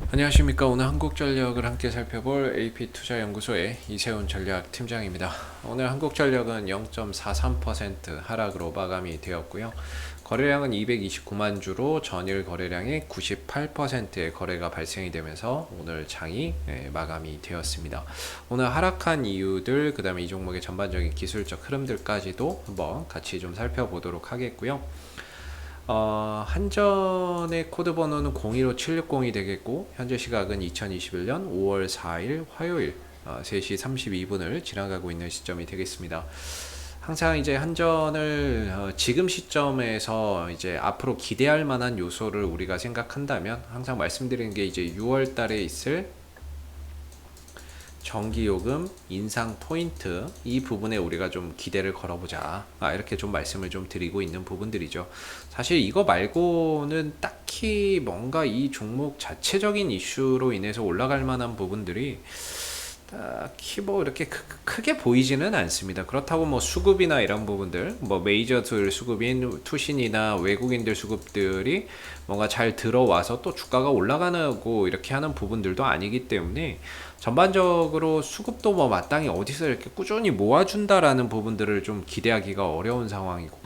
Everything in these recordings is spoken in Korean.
안녕하십니까. 오늘 한국전력을 함께 살펴볼 AP투자연구소의 이세훈 전략팀장입니다. 오늘 한국전력은 0.43% 하락으로 마감이 되었고요. 거래량은 229만 주로 전일 거래량의 98%의 거래가 발생이 되면서 오늘 장이 마감이 되었습니다. 오늘 하락한 이유들, 그 다음에 이 종목의 전반적인 기술적 흐름들까지도 한번 같이 좀 살펴보도록 하겠고요. 한전의 코드 번호는 025760이 되겠고, 현재 시각은 2021년 5월 4일 화요일 3시 32분을 지나가고 있는 시점이 되겠습니다. 항상 이제 한전을 지금 시점에서 이제 앞으로 기대할 만한 요소를 우리가 생각한다면 항상 말씀드리는 게 이제 6월 달에 있을 전기요금 인상 포인트, 이 부분에 우리가 좀 기대를 걸어보자, 이렇게 좀 말씀을 좀 드리고 있는 부분들이죠. 사실 이거 말고는 딱히 뭔가 이 종목 자체적인 이슈로 인해서 올라갈 만한 부분들이 딱히 뭐 이렇게 크게 보이지는 않습니다. 그렇다고 뭐 수급이나 이런 부분들, 뭐 메이저들 수급인 투신이나 외국인들 수급들이 뭔가 잘 들어와서 또 주가가 올라가고 이렇게 하는 부분들도 아니기 때문에 전반적으로 수급도 뭐 마땅히 어디서 이렇게 꾸준히 모아준다라는 부분들을 좀 기대하기가 어려운 상황이고,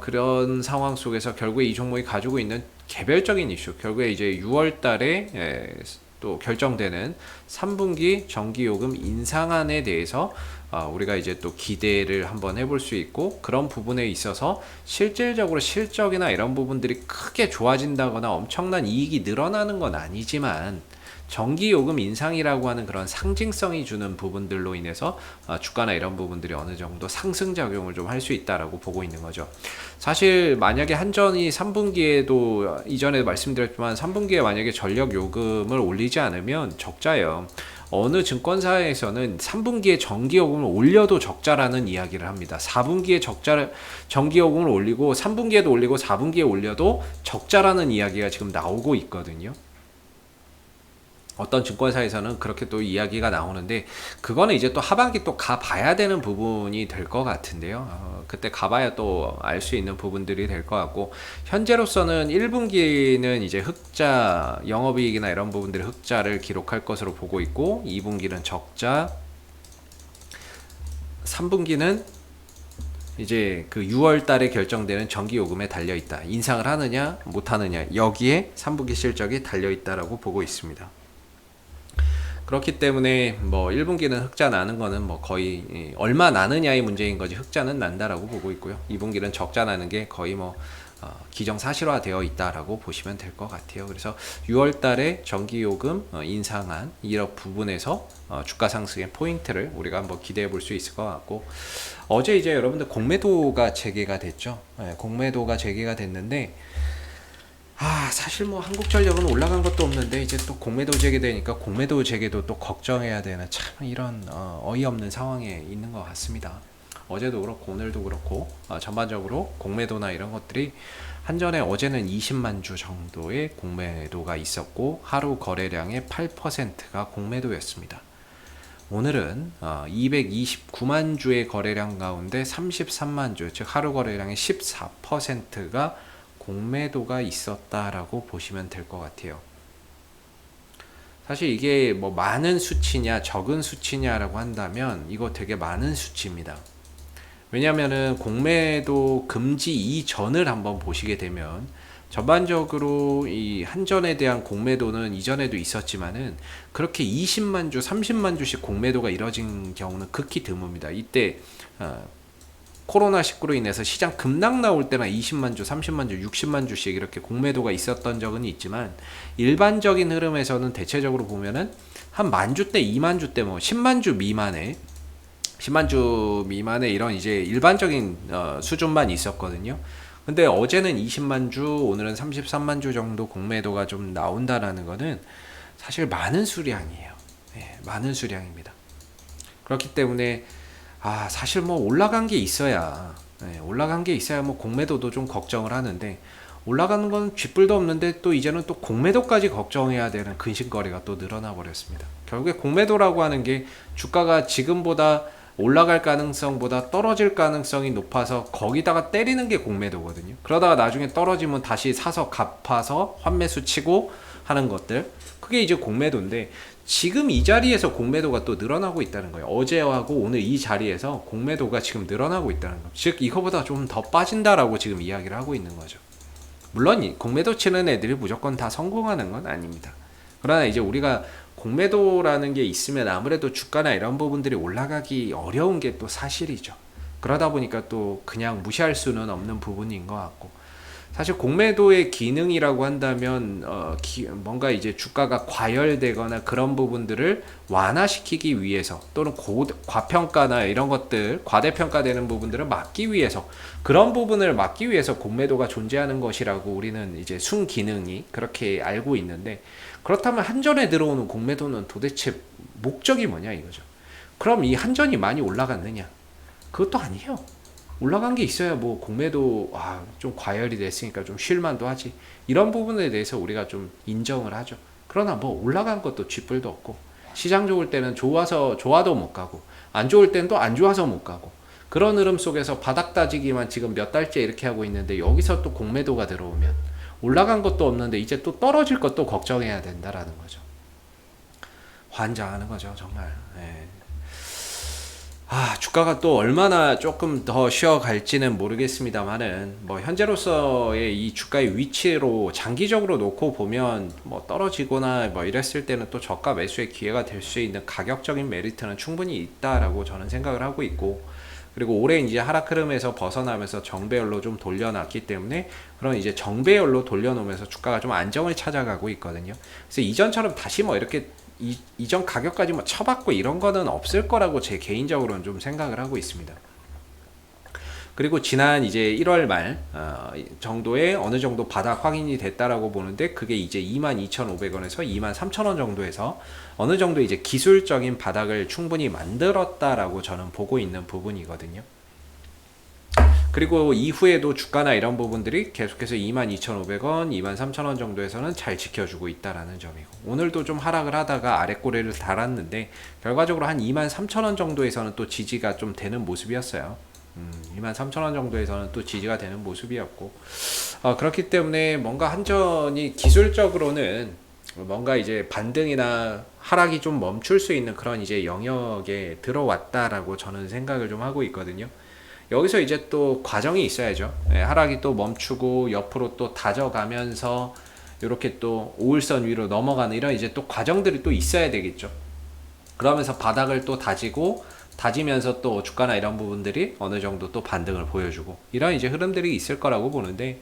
그런 상황 속에서 결국에 이 종목이 가지고 있는 개별적인 이슈, 결국에 이제 6월 달에 또 결정되는 3분기 전기요금 인상안에 대해서 우리가 이제 또 기대를 한번 해볼 수 있고, 그런 부분에 있어서 실질적으로 실적이나 이런 부분들이 크게 좋아진다거나 엄청난 이익이 늘어나는 건 아니지만 전기요금 인상이라고 하는 그런 상징성이 주는 부분들로 인해서 주가나 이런 부분들이 어느 정도 상승작용을 좀 할 수 있다라고 보고 있는 거죠. 사실 만약에 한전이 3분기에도 이전에 말씀드렸지만 3분기에 만약에 전력 요금을 올리지 않으면 적자예요. 어느 증권사에서는 3분기에 전기요금을 올려도 적자라는 이야기를 합니다. 4분기에 전기요금을 올리고 3분기에도 올리고 4분기에 올려도 적자라는 이야기가 지금 나오고 있거든요. 어떤 증권사에서는 그렇게 또 이야기가 나오는데, 그거는 이제 또 하반기 또 가봐야 되는 부분이 될 것 같은데요. 그때 가봐야 또 알 수 있는 부분들이 될 것 같고, 현재로서는 1분기는 이제 흑자, 영업이익이나 이런 부분들이 흑자를 기록할 것으로 보고 있고, 2분기는 적자, 3분기는 이제 그 6월 달에 결정되는 전기요금에 달려 있다. 인상을 하느냐 못 하느냐, 여기에 3분기 실적이 달려 있다라고 보고 있습니다. 그렇기 때문에 뭐 1분기는 흑자 나는 거는 뭐 거의 얼마 나느냐의 문제인 거지, 흑자는 난다라고 보고 있고요. 2분기는 적자 나는 게 거의 뭐 기정사실화 되어 있다라고 보시면 될 것 같아요. 그래서 6월 달에 전기요금 인상한 이런 부분에서 주가 상승의 포인트를 우리가 한번 기대해 볼 수 있을 것 같고, 어제 이제 여러분들 공매도가 재개가 됐죠. 공매도가 재개가 됐는데, 사실 뭐 한국전력은 올라간 것도 없는데 이제 또 공매도 재개되니까 공매도 재개도 또 걱정해야 되는, 참 이런 어이없는 상황에 있는 것 같습니다. 어제도 그렇고 오늘도 그렇고 전반적으로 공매도나 이런 것들이, 한전에 어제는 20만 주 정도의 공매도가 있었고 하루 거래량의 8%가 공매도였습니다. 오늘은 229만 주의 거래량 가운데 33만 주, 즉 하루 거래량의 14%가 공매도가 있었다라고 보시면 될 것 같아요. 사실 이게 뭐 많은 수치냐 적은 수치냐라고 한다면 이거 되게 많은 수치입니다. 왜냐면은 공매도 금지 이전을 한번 보시게 되면 전반적으로 이 한전에 대한 공매도는 이전에도 있었지만은 그렇게 20만 주, 30만 주씩 공매도가 이뤄진 경우는 극히 드뭅니다. 이때 코로나19로 인해서 시장 급락 나올 때나 20만 주, 30만 주, 60만 주씩 이렇게 공매도가 있었던 적은 있지만, 일반적인 흐름에서는 대체적으로 보면은 한 만 주 때, 2만 주 때, 뭐 10만 주 미만의 10만 주 미만의 이런 이제 일반적인 수준만 있었거든요. 근데 어제는 20만 주, 오늘은 33만 주 정도 공매도가 좀 나온다라는 거는 사실 많은 수량이에요. 많은 수량입니다. 그렇기 때문에 사실 뭐 올라간 게 있어야, 올라간 게 있어야 뭐 공매도도 좀 걱정을 하는데, 올라가는 건 쥐뿔도 없는데 또 이제는 또 공매도까지 걱정해야 되는 근심거리가 또 늘어나 버렸습니다. 결국에 공매도라고 하는 게 주가가 지금보다 올라갈 가능성보다 떨어질 가능성이 높아서 거기다가 때리는 게 공매도거든요. 그러다가 나중에 떨어지면 다시 사서 갚아서 환매수 치고 하는 것들, 그게 이제 공매도인데, 지금 이 자리에서 공매도가 또 늘어나고 있다는 거예요. 어제하고 오늘 이 자리에서 공매도가 지금 늘어나고 있다는 거예요. 즉 이거보다 좀 더 빠진다라고 지금 이야기를 하고 있는 거죠. 물론 공매도 치는 애들이 무조건 다 성공하는 건 아닙니다. 그러나 이제 우리가 공매도라는 게 있으면 아무래도 주가나 이런 부분들이 올라가기 어려운 게 또 사실이죠. 그러다 보니까 또 그냥 무시할 수는 없는 부분인 것 같고, 사실 공매도의 기능이라고 한다면 뭔가 이제 주가가 과열되거나 그런 부분들을 완화시키기 위해서, 또는 과평가나 이런 것들, 과대평가되는 부분들을 막기 위해서, 그런 부분을 막기 위해서 공매도가 존재하는 것이라고 우리는 이제 순기능이 그렇게 알고 있는데, 그렇다면 한전에 들어오는 공매도는 도대체 목적이 뭐냐 이거죠. 그럼 이 한전이 많이 올라갔느냐? 그것도 아니에요. 올라간 게 있어야 뭐 공매도 좀 과열이 됐으니까 좀 쉴만도 하지, 이런 부분에 대해서 우리가 좀 인정을 하죠. 그러나 뭐 올라간 것도 쥐뿔도 없고, 시장 좋을 때는 좋아도 못 가고, 안 좋을 때는 또 안 좋아서 못 가고, 그런 흐름 속에서 바닥 따지기만 지금 몇 달째 이렇게 하고 있는데, 여기서 또 공매도가 들어오면 올라간 것도 없는데 이제 또 떨어질 것도 걱정해야 된다라는 거죠. 환장하는 거죠 정말. 주가가 또 얼마나 조금 더 쉬어갈지는 모르겠습니다만은, 뭐 현재로서의 이 주가의 위치로 장기적으로 놓고 보면 뭐 떨어지거나 뭐 이랬을 때는 또 저가 매수의 기회가 될 수 있는 가격적인 메리트는 충분히 있다라고 저는 생각을 하고 있고, 그리고 올해 이제 하락 흐름에서 벗어나면서 정배열로 좀 돌려놨기 때문에, 그런 이제 정배열로 돌려놓으면서 주가가 좀 안정을 찾아가고 있거든요. 그래서 이전처럼 다시 뭐 이렇게 이전 가격까지 뭐 쳐받고 이런 거는 없을 거라고 제 개인적으로는 좀 생각을 하고 있습니다. 그리고 지난 이제 1월 말 정도에 어느 정도 바닥 확인이 됐다라고 보는데, 그게 이제 22,500원에서 23,000원 정도에서 어느 정도 이제 기술적인 바닥을 충분히 만들었다라고 저는 보고 있는 부분이거든요. 그리고 이후에도 주가나 이런 부분들이 계속해서 22,500원, 23,000원 정도에서는 잘 지켜주고 있다라는 점이고, 오늘도 좀 하락을 하다가 아래 꼬리를 달았는데 결과적으로 한 23,000원 정도에서는 또 지지가 좀 되는 모습이었어요. 23,000원 정도에서는 또 지지가 되는 모습이었고, 그렇기 때문에 뭔가 한전이 기술적으로는 뭔가 이제 반등이나 하락이 좀 멈출 수 있는 그런 이제 영역에 들어왔다라고 저는 생각을 좀 하고 있거든요. 여기서 이제 또 과정이 있어야죠. 하락이 또 멈추고 옆으로 또 다져가면서 이렇게 또 5일선 위로 넘어가는 이런 이제 또 과정들이 또 있어야 되겠죠. 그러면서 바닥을 또 다지면서 또 주가나 이런 부분들이 어느 정도 또 반등을 보여주고, 이런 이제 흐름들이 있을 거라고 보는데,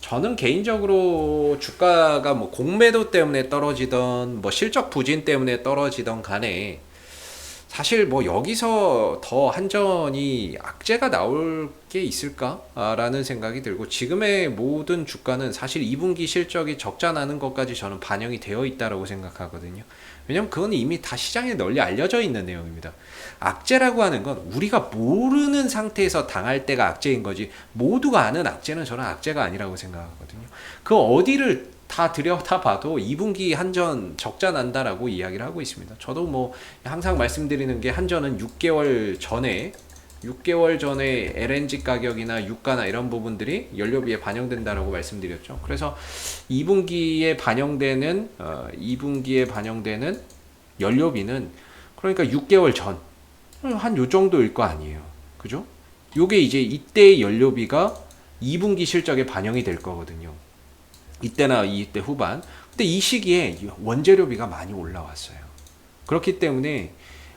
저는 개인적으로 주가가 뭐 공매도 때문에 떨어지던 뭐 실적 부진 때문에 떨어지던 간에, 사실 뭐 여기서 더 한전이 악재가 나올 게 있을까라는 생각이 들고, 지금의 모든 주가는 사실 2분기 실적이 적자 나는 것까지 저는 반영이 되어 있다고 생각하거든요. 왜냐면 그건 이미 다 시장에 널리 알려져 있는 내용입니다. 악재라고 하는 건 우리가 모르는 상태에서 당할 때가 악재인 거지, 모두가 아는 악재는 저는 악재가 아니라고 생각하거든요. 그 어디를 다 들여다봐도 2분기 한전 적자 난다라고 이야기를 하고 있습니다. 저도 뭐 항상 말씀드리는 게, 한전은 6개월 전에 LNG 가격이나 유가나 이런 부분들이 연료비에 반영된다라고 말씀드렸죠. 그래서 2분기에 반영되는 연료비는 그러니까 6개월 전 한 요 정도일 거 아니에요. 그죠? 요게 이제 이때의 연료비가 2분기 실적에 반영이 될 거거든요. 이때나 이때 후반. 근데 이 시기에 원재료비가 많이 올라왔어요. 그렇기 때문에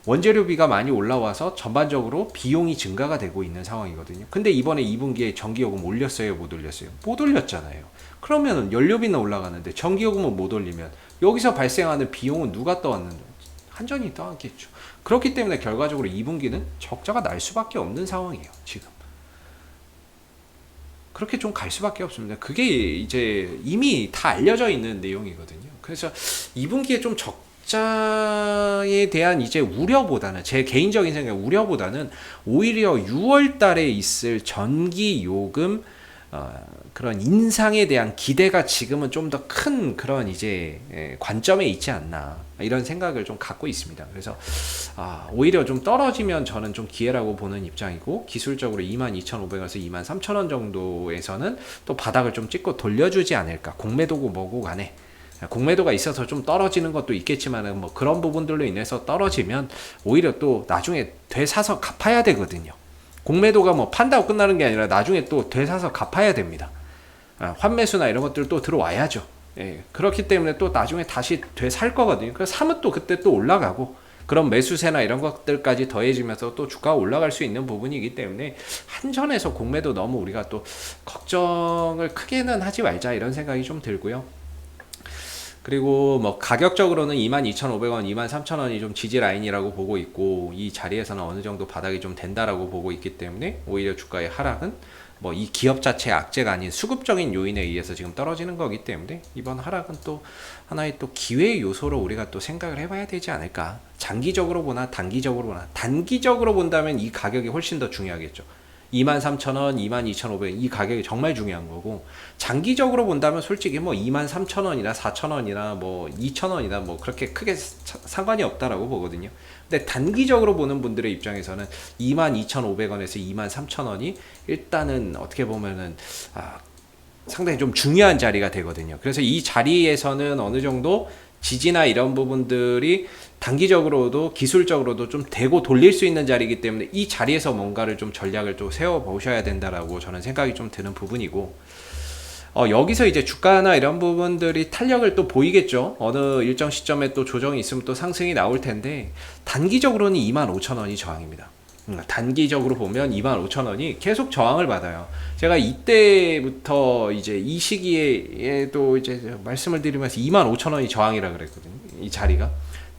원재료비가 많이 올라와서 전반적으로 비용이 증가가 되고 있는 상황이거든요. 근데 이번에 2분기에 전기요금 올렸어요, 못 올렸어요? 못 올렸잖아요. 그러면 연료비는 올라가는데 전기요금은 못 올리면 여기서 발생하는 비용은 누가 떠안는? 한전이 떠안겠죠. 그렇기 때문에 결과적으로 2분기는 적자가 날 수밖에 없는 상황이에요, 지금. 그렇게 좀 갈 수밖에 없습니다. 그게 이제 이미 다 알려져 있는 내용이거든요. 그래서 2분기에 좀 적자에 대한 이제 우려보다는, 제 개인적인 생각 우려보다는 오히려 6월 달에 있을 전기 요금 그런 인상에 대한 기대가 지금은 좀 더 큰 그런 이제 관점에 있지 않나 이런 생각을 좀 갖고 있습니다. 그래서 오히려 좀 떨어지면 저는 좀 기회라고 보는 입장이고, 기술적으로 22,500원에서 23,000원 정도에서는 또 바닥을 좀 찍고 돌려주지 않을까. 공매도고 뭐고 간에 공매도가 있어서 좀 떨어지는 것도 있겠지만 뭐 그런 부분들로 인해서 떨어지면 오히려 또 나중에 되사서 갚아야 되거든요. 공매도가 뭐 판다고 끝나는 게 아니라 나중에 또 되사서 갚아야 됩니다. 환매수나 이런 것들 또 들어와야죠. 그렇기 때문에 또 나중에 다시 되살 거거든요. 그래서 사면 또 그때 또 올라가고, 그런 매수세나 이런 것들까지 더해지면서 또 주가가 올라갈 수 있는 부분이기 때문에 한전에서 공매도 너무 우리가 또 걱정을 크게는 하지 말자 이런 생각이 좀 들고요. 그리고 뭐 가격적으로는 22,500원, 23,000원이 좀 지지 라인이라고 보고 있고, 이 자리에서는 어느 정도 바닥이 좀 된다라고 보고 있기 때문에 오히려 주가의 하락은 뭐 이 기업 자체의 악재가 아닌 수급적인 요인에 의해서 지금 떨어지는 거기 때문에 이번 하락은 또 하나의 또 기회의 요소로 우리가 또 생각을 해봐야 되지 않을까. 장기적으로 보나 단기적으로 보나, 단기적으로 본다면 이 가격이 훨씬 더 중요하겠죠. 23,000원, 22,500원 이 가격이 정말 중요한 거고, 장기적으로 본다면 솔직히 뭐 23,000원이나 4,000원이나 뭐 2,000원이나 뭐 그렇게 크게 상관이 없다라고 보거든요. 근데 단기적으로 보는 분들의 입장에서는 22,500원에서 23,000원이 일단은 어떻게 보면은 상당히 좀 중요한 자리가 되거든요. 그래서 이 자리에서는 어느 정도 지지나 이런 부분들이 단기적으로도 기술적으로도 좀 대고 돌릴 수 있는 자리이기 때문에 이 자리에서 뭔가를 좀 전략을 또 세워 보셔야 된다라고 저는 생각이 좀 드는 부분이고, 여기서 이제 주가나 이런 부분들이 탄력을 또 보이겠죠. 어느 일정 시점에 또 조정이 있으면 또 상승이 나올 텐데, 단기적으로는 25,000원이 저항입니다. 단기적으로 보면 25,000원이 계속 저항을 받아요. 제가 이때부터 이제 이 시기에도 이제 말씀을 드리면서 25,000원이 저항이라 그랬거든요. 이 자리가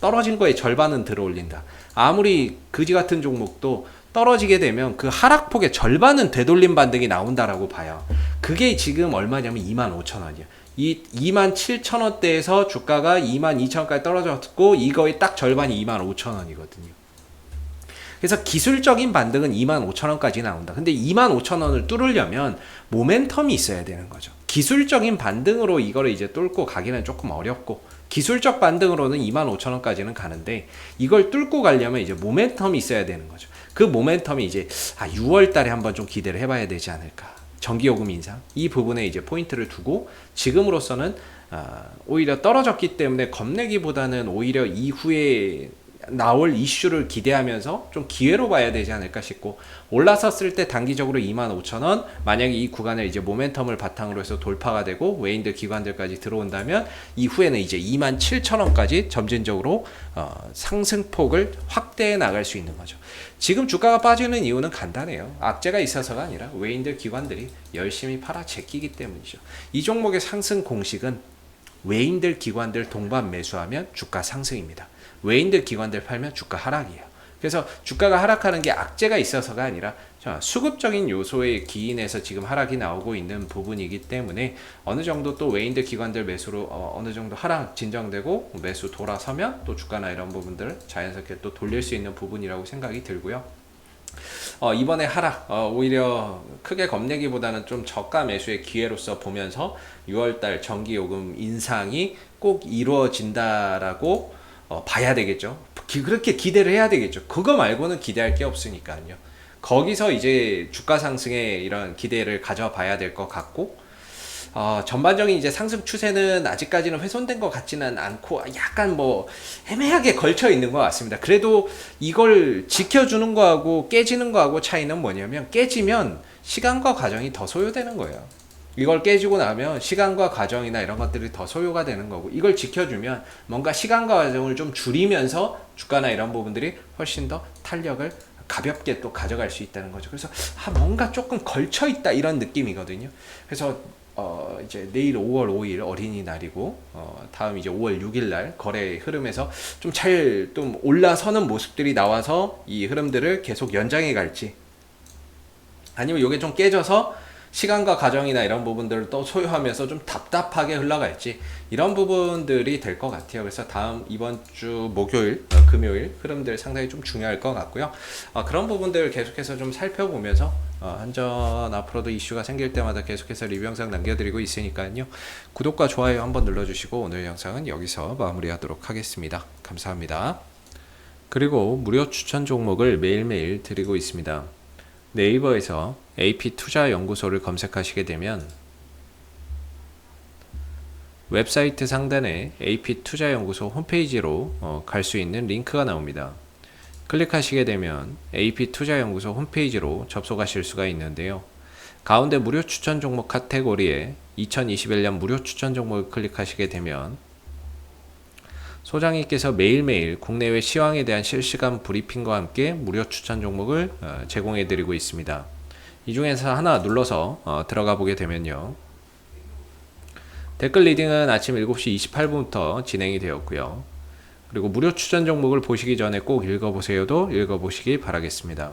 떨어진 거에 절반은 들어올린다. 아무리 그지 같은 종목도 떨어지게 되면 그 하락폭의 절반은 되돌림 반등이 나온다라고 봐요. 그게 지금 얼마냐면 25,000원이야. 이 27,000원대에서 주가가 22,000원까지 떨어졌고, 이거의 딱 절반이 25,000원이거든요. 그래서 기술적인 반등은 25,000원까지 나온다. 근데 25,000원을 뚫으려면 모멘텀이 있어야 되는 거죠. 기술적인 반등으로 이거를 이제 뚫고 가기는 조금 어렵고, 기술적 반등으로는 25,000원까지는 가는데, 이걸 뚫고 가려면 이제 모멘텀이 있어야 되는 거죠. 그 모멘텀이 이제 6월 달에 한번 좀 기대를 해봐야 되지 않을까. 전기요금 인상 이 부분에 이제 포인트를 두고, 지금으로서는 오히려 떨어졌기 때문에 겁내기보다는 오히려 이후에 나올 이슈를 기대하면서 좀 기회로 봐야 되지 않을까 싶고, 올라섰을 때 단기적으로 25,000원, 만약에 이 구간을 이제 모멘텀을 바탕으로 해서 돌파가 되고 외인들 기관들까지 들어온다면 이후에는 이제 27,000원까지 점진적으로 상승폭을 확대해 나갈 수 있는 거죠. 지금 주가가 빠지는 이유는 간단해요. 악재가 있어서가 아니라 외인들 기관들이 열심히 팔아 제끼기 때문이죠. 이 종목의 상승 공식은 외인들 기관들 동반 매수하면 주가 상승입니다. 외인들 기관들 팔면 주가 하락이에요. 그래서 주가가 하락하는 게 악재가 있어서가 아니라 수급적인 요소에 기인해서 지금 하락이 나오고 있는 부분이기 때문에 어느 정도 또 외인들 기관들 매수로 어느 정도 하락 진정되고 매수 돌아서면 또 주가나 이런 부분들을 자연스럽게 또 돌릴 수 있는 부분이라고 생각이 들고요. 이번에 하락 오히려 크게 겁내기보다는 좀 저가 매수의 기회로서 보면서 6월달 전기요금 인상이 꼭 이루어진다라고 봐야 되겠죠. 그렇게 기대를 해야 되겠죠. 그거 말고는 기대할 게 없으니까요. 거기서 이제 주가 상승에 이런 기대를 가져봐야 될 것 같고, 전반적인 이제 상승 추세는 아직까지는 훼손된 것 같지는 않고 약간 뭐 애매하게 걸쳐 있는 것 같습니다. 그래도 이걸 지켜주는 거하고 깨지는 거하고 차이는 뭐냐면, 깨지면 시간과 과정이 더 소요되는 거예요. 이걸 깨지고 나면 시간과 과정이나 이런 것들이 더 소요가 되는 거고, 이걸 지켜주면 뭔가 시간과 과정을 좀 줄이면서 주가나 이런 부분들이 훨씬 더 탄력을 가볍게 또 가져갈 수 있다는 거죠. 그래서 뭔가 조금 걸쳐 있다 이런 느낌이거든요. 그래서 이제 내일 5월 5일 어린이날이고, 다음 이제 5월 6일 날 거래 흐름에서 좀 잘 좀 올라서는 모습들이 나와서 이 흐름들을 계속 연장해 갈지, 아니면 이게 좀 깨져서 시간과 가정이나 이런 부분들을 또 소요하면서 좀 답답하게 흘러갈지 이런 부분들이 될 것 같아요. 그래서 이번 주 목요일, 금요일 흐름들 상당히 좀 중요할 것 같고요. 그런 부분들 계속해서 좀 살펴보면서 한전 앞으로도 이슈가 생길 때마다 계속해서 리뷰 영상 남겨드리고 있으니까요. 구독과 좋아요 한번 눌러주시고 오늘 영상은 여기서 마무리하도록 하겠습니다. 감사합니다. 그리고 무료 추천 종목을 매일매일 드리고 있습니다. 네이버에서 AP투자연구소를 검색하시게 되면 웹사이트 상단에 AP투자연구소 홈페이지로 갈 수 있는 링크가 나옵니다. 클릭하시게 되면 AP투자연구소 홈페이지로 접속하실 수가 있는데요. 가운데 무료 추천 종목 카테고리에 2021년 무료 추천 종목을 클릭하시게 되면 소장님께서 매일매일 국내외 시황에 대한 실시간 브리핑과 함께 무료 추천 종목을 제공해 드리고 있습니다. 이 중에서 하나 눌러서 들어가 보게 되면요. 댓글 리딩은 아침 7시 28분부터 진행이 되었고요. 그리고 무료 추천 종목을 보시기 전에 꼭 읽어보세요도 읽어보시기 바라겠습니다.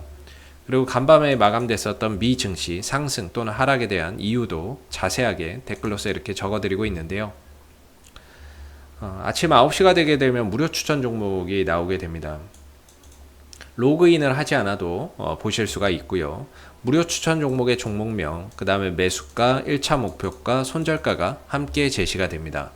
그리고 간밤에 마감됐었던 미 증시 상승 또는 하락에 대한 이유도 자세하게 댓글로서 이렇게 적어드리고 있는데요. 아침 9시가 되게 되면 무료 추천 종목이 나오게 됩니다. 로그인을 하지 않아도 보실 수가 있고요. 무료 추천 종목의 종목명, 그 다음에 매수가, 1차 목표가, 손절가가 함께 제시가 됩니다.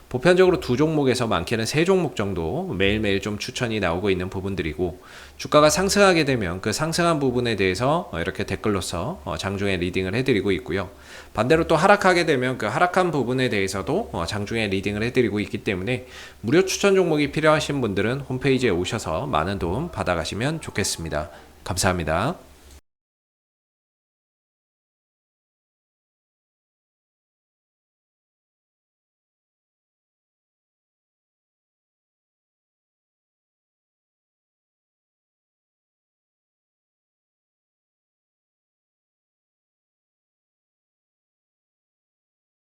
보편적으로 두 종목에서 많게는 세 종목 정도 매일매일 좀 추천이 나오고 있는 부분들이고, 주가가 상승하게 되면 그 상승한 부분에 대해서 이렇게 댓글로서 장중에 리딩을 해드리고 있고요. 반대로 또 하락하게 되면 그 하락한 부분에 대해서도 장중에 리딩을 해드리고 있기 때문에 무료 추천 종목이 필요하신 분들은 홈페이지에 오셔서 많은 도움 받아가시면 좋겠습니다. 감사합니다.